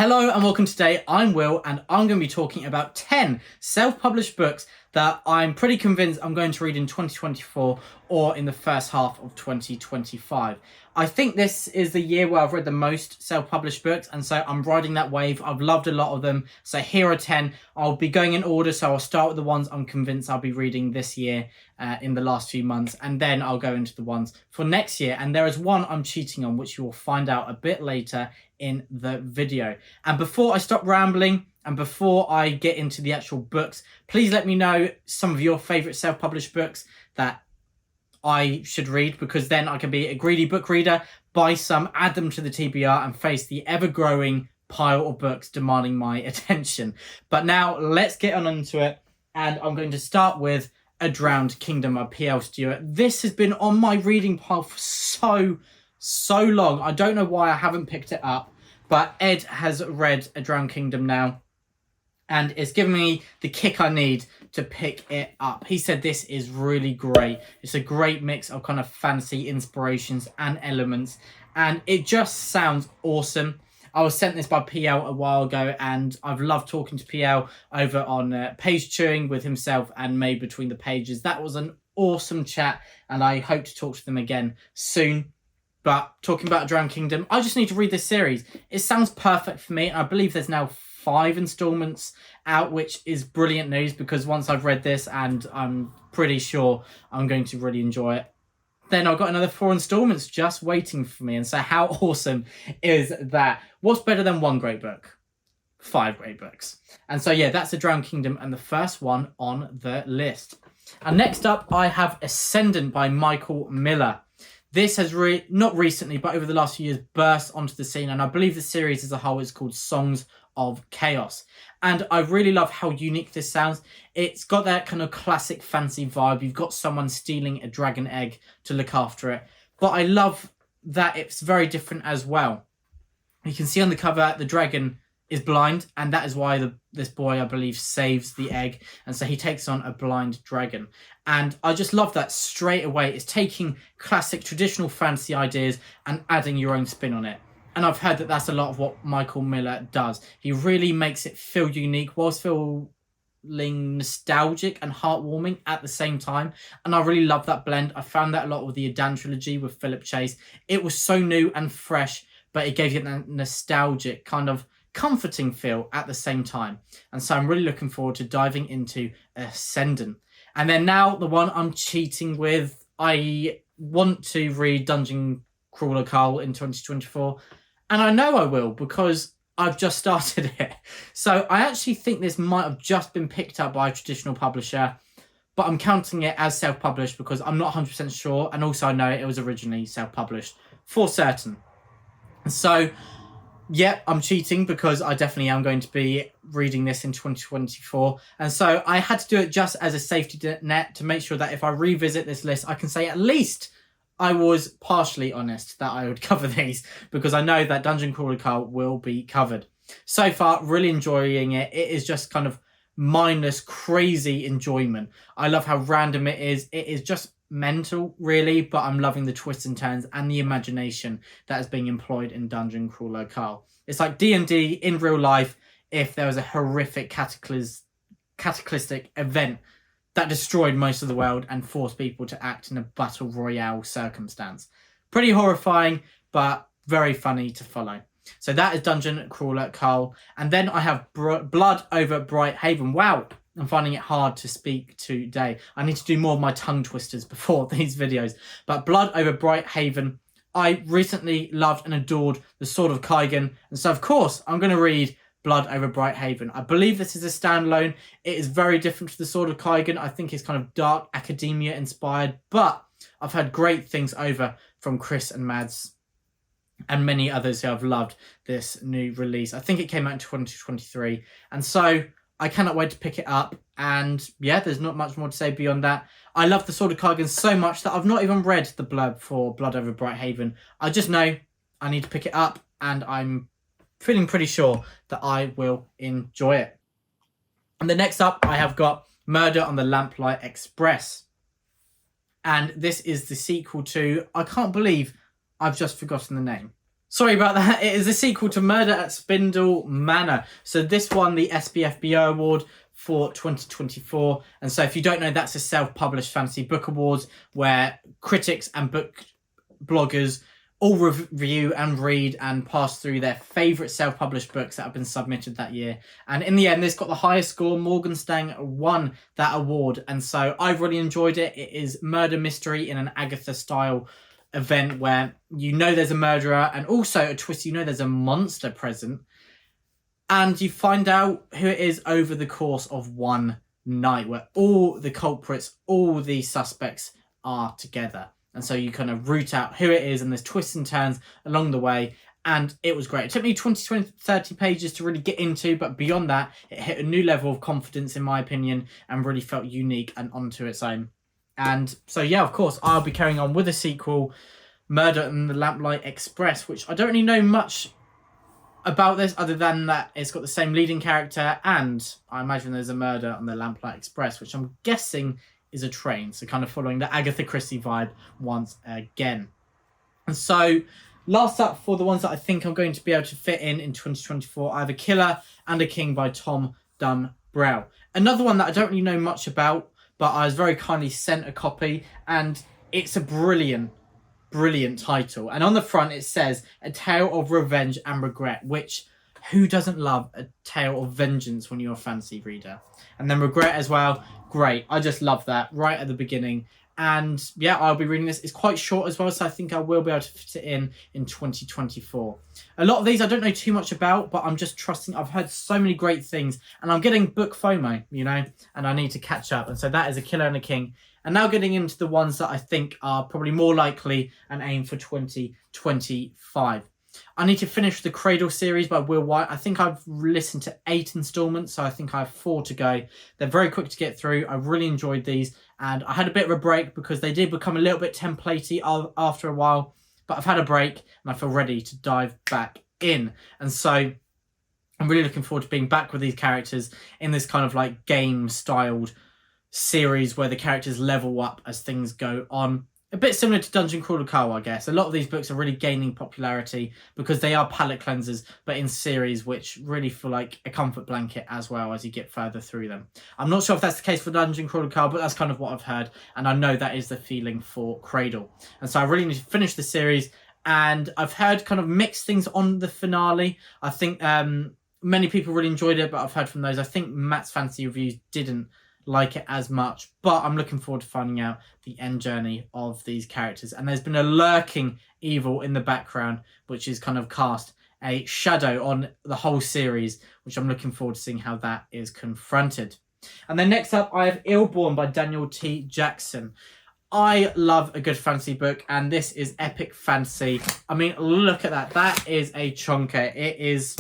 Hello and welcome today. I'm Will and I'm going to be talking about 10 self-published books that I'm pretty convinced I'm going to read in 2024 or in the first half of 2025. I think this is the year where I've read the most self-published books, and so I'm riding that wave. I've loved a lot of them. So here are 10. I'll be going in order, so I'll start with the ones I'm convinced I'll be reading this year in the last few months, and then I'll go into the ones for next year. And there is one I'm cheating on, which you will find out a bit later in the video. And before I stop rambling and before I get into the actual books, please let me know some of your favorite self-published books that I should read, because then I can be a greedy book reader, buy some, add them to the TBR, and face the ever-growing pile of books demanding my attention. Long now let's get on into it, and I'm going to start with A Drowned Kingdom by P.L. Stewart. This has been on my reading pile for so long. I don't know why I haven't picked it up, but Ed has read A Drowned Kingdom now, and it's given me the kick I need to pick it up. He said this is really great. It's a great mix of kind of fantasy inspirations and elements, and it just sounds awesome. I was sent this by PL a while ago, and I've loved talking to PL over on Page Chewing with himself and Made Between the Pages. That was an awesome chat, and I hope to talk to them again soon. But talking about A Drowned Kingdom, I just need to read this series. It sounds perfect for me, and I believe there's now 5 installments out, which is brilliant news, because once I've read this, and I'm pretty sure I'm going to really enjoy it, then I've got another 4 installments just waiting for me. And so how awesome is that? What's better than 1 great book? 5 great books. And so yeah, that's A Drowned Kingdom, and the first one on the list. And next up, I have Ascendant by Michael Miller. This has not recently, but over the last few years, burst onto the scene, and I believe the series as a whole is called Songs of Chaos. And I really love how unique this sounds. It's got that kind of classic fantasy vibe. You've got someone stealing a dragon egg to look after it. But I love that it's very different as well. You can see on the cover, the dragon is blind, and that is why this boy, I believe, saves the egg, and so he takes on a blind dragon. And I just love that straight away. It's taking classic traditional fantasy ideas and adding your own spin on it. And I've heard that that's a lot of what Michael Miller does. He really makes it feel unique whilst feeling nostalgic and heartwarming at the same time. And I really love that blend. I found that a lot with the Adan trilogy with Philip Chase. It was so new and fresh, but it gave you that nostalgic kind of comforting feel at the same time. And so I'm really looking forward to diving into Ascendant. And then now the one I'm cheating with, I want to read Dungeon Crawler Carl in 2024, and I know I will because I've just started it. So I actually think this might have just been picked up by a traditional publisher, but I'm counting it as self-published because I'm not 100% sure, and also I know it was originally self-published for certain. So yeah, I'm cheating because I definitely am going to be reading this in 2024. And so I had to do it just as a safety net to make sure that if I revisit this list, I can say at least I was partially honest that I would cover these, because I know that Dungeon Crawler Carl will be covered. So far, really enjoying it. It is just kind of mindless, crazy enjoyment. I love how random it is. It is just mental, really, but I'm loving the twists and turns and the imagination that is being employed in Dungeon Crawler Carl. It's like D&D in real life if there was a horrific cataclysmic event that destroyed most of the world and forced people to act in a battle royale circumstance. Pretty horrifying, but very funny to follow. So that is Dungeon Crawler Carl. And then I have Blood Over Bright Haven. Wow, I'm finding it hard to speak today. I need to do more of my tongue twisters before these videos. But Blood Over Bright Haven, I recently loved and adored The Sword of Kaigan. And so, of course, I'm going to read Blood Over Bright Haven. I believe this is a standalone. It is very different to The Sword of Kaigan. I think it's kind of dark academia inspired, but I've heard great things over from Chris and Mads and many others who have loved this new release. I think it came out in 2023. And so I cannot wait to pick it up. And yeah, there's not much more to say beyond that. I love The Sword of Kaigan so much that I've not even read the blurb for Blood Over Bright Haven. I just know I need to pick it up, and I'm feeling pretty sure that I will enjoy it. And the next up, I have got Murder on the Lamplight Express. And this is the sequel to, I can't believe I've just forgotten the name. Sorry about that. It is a sequel to Murder at Spindle Manor. So this won the SPFBO award for 2024. And so if you don't know, that's a self-published fantasy book awards where critics and book bloggers all review and read and pass through their favourite self-published books that have been submitted that year. And in the end, this got the highest score. Morgenstern won that award. And so I've really enjoyed it. It is murder mystery in an Agatha-style event where you know there's a murderer and also a twist, you know there's a monster present. And you find out who it is over the course of one night where all the culprits, all the suspects are together. And so you kind of root out who it is, and there's twists and turns along the way. And it was great. It took me 20, 30 pages to really get into, but beyond that, it hit a new level of confidence, in my opinion, and really felt unique and onto its own. And so, yeah, of course, I'll be carrying on with a sequel, Murder in the Lamplight Express, which I don't really know much about this other than that it's got the same leading character, and I imagine there's a murder on the Lamplight Express, which I'm guessing is a train, so kind of following the Agatha Christie vibe once again. And so last up for the ones that I think I'm going to be able to fit in 2024, I have A Killer and a King by Tom Dunn-Brow. Another one that I don't really know much about, but I was very kindly sent a copy, and it's a brilliant title. And on the front it says A Tale of Revenge and Regret, which who doesn't love a tale of vengeance when you're a fantasy reader? And then regret as well. Great. I just love that right at the beginning. And yeah, I'll be reading this. It's quite short as well, so I think I will be able to fit it in 2024. A lot of these I don't know too much about, but I'm just trusting. I've heard so many great things, and I'm getting book FOMO, you know, and I need to catch up. And so that is A Killer and a King. And now getting into the ones that I think are probably more likely and aim for 2025. I need to finish the Cradle series by Will White. I think I've listened to 8 installments, so I think I have 4 to go. They're very quick to get through. I really enjoyed these, and I had a bit of a break because they did become a little bit templatey after a while, but I've had a break and I feel ready to dive back in. And so I'm really looking forward to being back with these characters in this kind of like game-styled series where the characters level up as things go on. A bit similar to Dungeon Crawler Carl, I guess. A lot of these books are really gaining popularity because they are palate cleansers, but in series which really feel like a comfort blanket as well as you get further through them. I'm not sure if that's the case for Dungeon Crawler Carl, but that's kind of what I've heard, and I know that is the feeling for Cradle. And so I really need to finish the series, and I've heard kind of mixed things on the finale. I think many people really enjoyed it, but I've heard from those. I think Matt's fantasy reviews didn't like it as much, but I'm looking forward to finding out the end journey of these characters. And there's been a lurking evil in the background which is kind of cast a shadow on the whole series, which I'm looking forward to seeing how that is confronted. And then next up I have Illborn by Daniel T. Jackson. I love a good fantasy book, and this is epic fantasy. I mean, look at that. That is a chonker. It is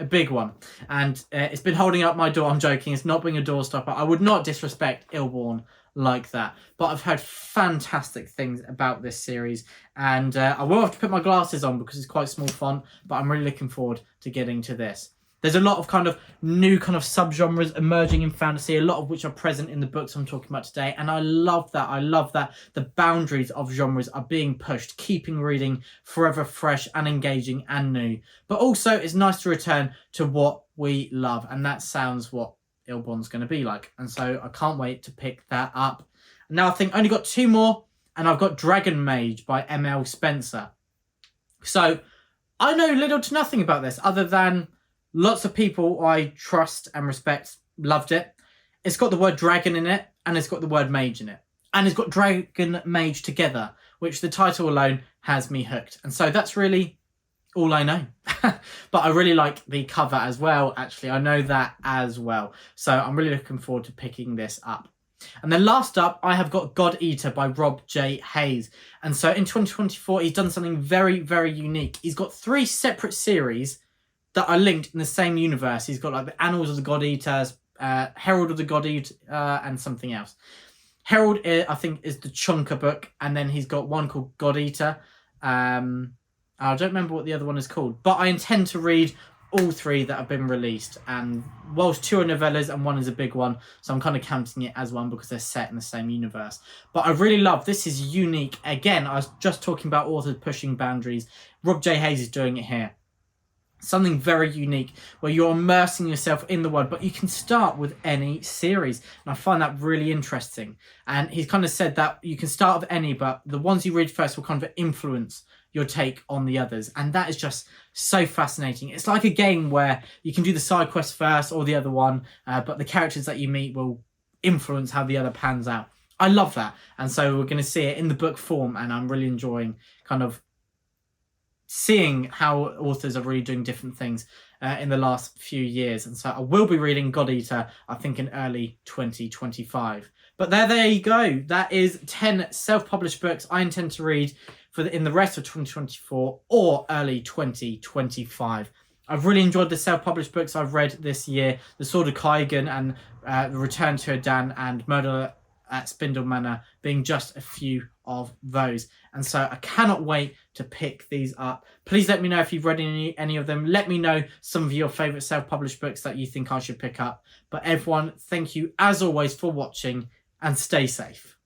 a big one, and it's been holding up my door. I'm joking, it's not being a door stopper. I would not disrespect Illborn like that, but I've heard fantastic things about this series, and I will have to put my glasses on because it's quite small font, but I'm really looking forward to getting to this. There's a lot of kind of new kind of subgenres emerging in fantasy, a lot of which are present in the books I'm talking about today. And I love that. I love that the boundaries of genres are being pushed, keeping reading forever fresh and engaging and new. But also it's nice to return to what we love. And that sounds what Illborn's going to be like. And so I can't wait to pick that up. And now I think I only got 2 more, and I've got Dragon Mage by M.L. Spencer. So I know little to nothing about this other than lots of people I trust and respect loved it. It's got the word dragon in it, and it's got the word mage in it. And it's got dragon mage together, which the title alone has me hooked. And so that's really all I know. But I really like the cover as well, actually. I know that as well. So I'm really looking forward to picking this up. And then last up, I have got God Eater by Rob J. Hayes. And so in 2024, he's done something very, very unique. He's got 3 separate series that are linked in the same universe. He's got like the Annals of the God Eaters, Herald of the God Eater, and something else. Herald, I think, is the chunker book, and then he's got one called God Eater. I don't remember what the other one is called, but I intend to read all 3 that have been released, and whilst 2 are novellas and 1 is a big one, so I'm kind of counting it as one because they're set in the same universe. But I really love this. Is unique. Again, I was just talking about authors pushing boundaries. Rob J. Hayes is doing it here. Something very unique where you're immersing yourself in the world, but you can start with any series, and I find that really interesting. And he's kind of said that you can start with any, but the ones you read first will kind of influence your take on the others, and that is just so fascinating. It's like a game where you can do the side quest first or the other one, but the characters that you meet will influence how the other pans out. I love that, and so we're going to see it in the book form, and I'm really enjoying kind of seeing how authors are really doing different things in the last few years. And so I will be reading God Eater, I think, in early 2025. But there you go. That is 10 self-published books I intend to read in the rest of 2024 or early 2025. I've really enjoyed the self-published books I've read this year. The Sword of Kaigan and The Return to Adan and Murder at Spindle Manor being just a few of those. And so I cannot wait to pick these up. Please let me know if you've read any of them. Let me know some of your favourite self-published books that you think I should pick up. But everyone, thank you as always for watching, and stay safe.